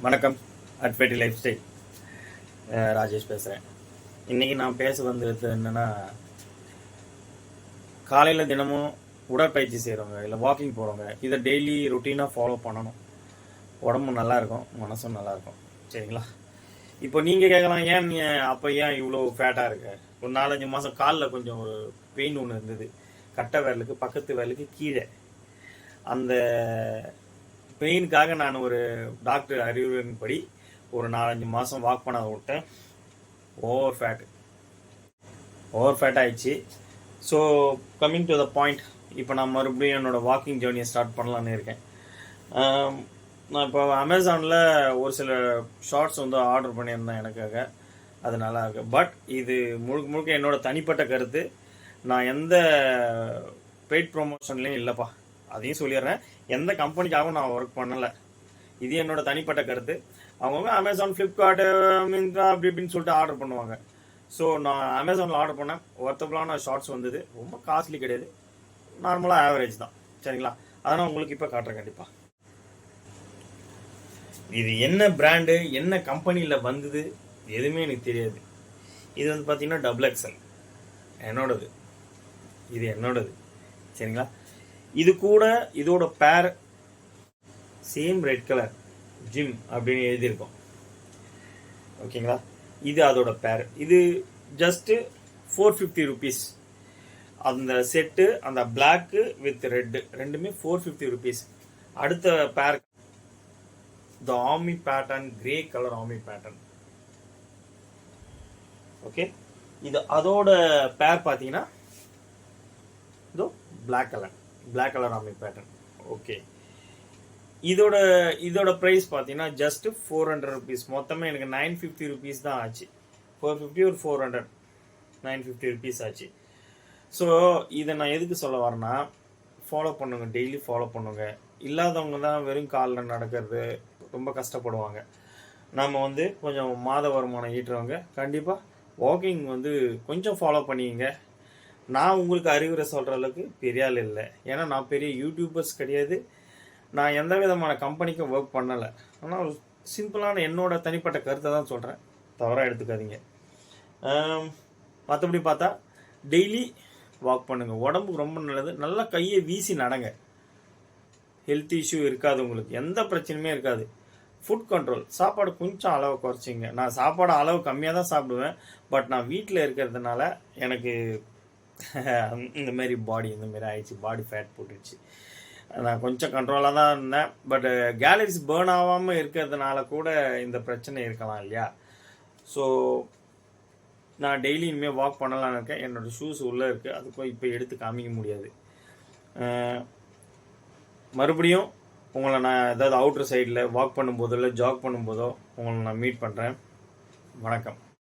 வணக்கம். அட்வெட்டி life style Rajesh பேசுகிறேன். இன்றைக்கி நான் பேச வந்தது என்னென்னா, காலையில் தினமும் உடற்பயிற்சி செய்கிறவங்க இல்லை வாக்கிங் போகிறவங்க இதை டெய்லி ரொட்டீனாக ஃபாலோ பண்ணணும். உடம்பு நல்லாயிருக்கும், மனசும் நல்லாயிருக்கும். சரிங்களா? இப்போ நீங்கள் கேட்கலாம், ஏன் நீ அப்போ ஏன் இவ்வளோ ஃபேட்டாக இருக்க? ஒரு 4-5 மாதம் காலில் கொஞ்சம் ஒரு பெயின் ஒன்று இருந்தது, கட்டை விரலுக்கு பக்கத்து விரலுக்கு கீழே. அந்த பெயினுக்காக நான் ஒரு டாக்டர் அறிவுரையின்படி ஒரு 4-5 மாதம் வாக் பண்ண விட்டேன். ஓவர் ஃபேட் ஆயிடுச்சு. So coming to the point, இப்போ நான் மறுபடியும் என்னோடய வாக்கிங் ஜேர்னியை ஸ்டார்ட் பண்ணலான்னு இருக்கேன். நான் இப்போ அமேசானில் ஒரு சில ஷார்ட்ஸ் வந்து ஆர்டர் பண்ணியிருந்தேன் எனக்காக. அது நல்லா இருக்கு. பட் இது முழுக்க முழுக்க என்னோடய தனிப்பட்ட கருத்து. நான் எந்த பெய்ட் ப்ரொமோஷன்லேயும் இல்லைப்பா, அதையும் சொல்லிடுறேன். எந்த கம்பெனிக்காகவும் நான் ஒர்க் பண்ணலை. இது என்னோட தனிப்பட்ட கருத்து. அவங்கவுங்க அமேசான், ஃப்ளிப்கார்ட்டு, மிந்த்ரா அப்படி இப்படின்னு சொல்லிட்டு ஆர்டர் பண்ணுவாங்க. ஸோ நான் அமேசானில் ஆர்டர் பண்ணேன். ஒர்த்தபுளான ஷார்ட்ஸ் வந்தது. ரொம்ப காஸ்ட்லி கிடையாது, நார்மலாக ஆவரேஜ் தான். சரிங்களா? அதனால் உங்களுக்கு இப்போ காட்டுறேன் கண்டிப்பாக. இது என்ன பிராண்டு, என்ன கம்பெனியில் வந்தது எதுவுமே எனக்கு தெரியாது. இது வந்து பார்த்தீங்கன்னா XXL என்னோடது. இது என்னோடது. சரிங்களா? இது கூட இதோட பேர் சேம் ரெட் கலர் ஜிம் அப்படின்னு எழுதியிருக்கோம். ஓகேங்களா? இது அதோட பேர். இது ஜஸ்ட்டு 450 ருபீஸ். அந்த செட்டு, அந்த பிளாக்கு வித் ரெட்டு ரெண்டுமே 450 ருபீஸ். அடுத்த பேர் the army pattern, grey colour army pattern. Okay, இது அதோட பேர் பார்த்தீங்கன்னா இதோ black colour army pattern. Okay, இதோட ப்ரைஸ் பார்த்தீங்கன்னா ஜஸ்ட் 400 ருபீஸ். மொத்தமே எனக்கு 950 ருபீஸ் தான் ஆச்சு. 450 ஒரு 400, 950 ருபீஸ் ஆச்சு. ஸோ இதை நான் எதுக்கு சொல்ல வரேன்னா, ஃபாலோ பண்ணுங்க, டெய்லி ஃபாலோ பண்ணுங்க. இல்லாதவங்க தான் வெறும் காலில் நடக்கிறது ரொம்ப கஷ்டப்படுவாங்க. நம்ம வந்து கொஞ்சம் மாத வருமானம் ஈட்டுறவங்க கண்டிப்பாக வாக்கிங் வந்து கொஞ்சம் ஃபாலோ பண்ணிங்க. நான் உங்களுக்கு அறிவுரை சொல்கிற அளவுக்கு பெரிய ஆள் இல்லை. ஏன்னா நான் பெரிய யூடியூபர்ஸ் கிடையாது. நான் எந்த விதமான கம்பெனிக்கும் ஒர்க் பண்ணலை. ஆனால் ஒரு சிம்பிளான என்னோட தனிப்பட்ட கருத்தை தான் சொல்கிறேன், தவறாக எடுத்துக்காதீங்க. மற்றபடி பார்த்தா டெய்லி வாக் பண்ணுங்கள், உடம்புக்கு ரொம்ப நல்லது. நல்லா கையை வீசி நடங்க. ஹெல்த் இஷ்யூ இருக்காது, உங்களுக்கு எந்த பிரச்சனையுமே இருக்காது. ஃபுட் கண்ட்ரோல், சாப்பாடு கொஞ்சம் அளவு குறைச்சிங்க. நான் சாப்பாடு அளவு கம்மியாக தான் சாப்பிடுவேன். பட் நான் வீட்டில் இருக்கிறதுனால எனக்கு இந்த மாதிரி ஆயிடுச்சு, பாடி ஃபேட் போட்டுடுச்சு. நான் கொஞ்சம் கண்ட்ரோலாக தான் இருந்தேன். பட் கேலரிஸ் பேர்ன் ஆகாமல் இருக்கிறதுனால கூட இந்த பிரச்சனை இருக்கலாம் இல்லையா? ஸோ நான் டெய்லி இனிமேல் வாக் பண்ணலான்னு இருக்கேன். என்னோடய ஷூஸ் உள்ளே இருக்குது, அதுக்கும் இப்போ எடுத்து காமிக்க முடியாது. மறுபடியும் உங்களை நான் ஏதாவது அவுட்டர் சைடில் வாக் பண்ணும்போதோ இல்லை ஜாக் பண்ணும்போதோ உங்களை நான் மீட் பண்ணுறேன். வணக்கம்.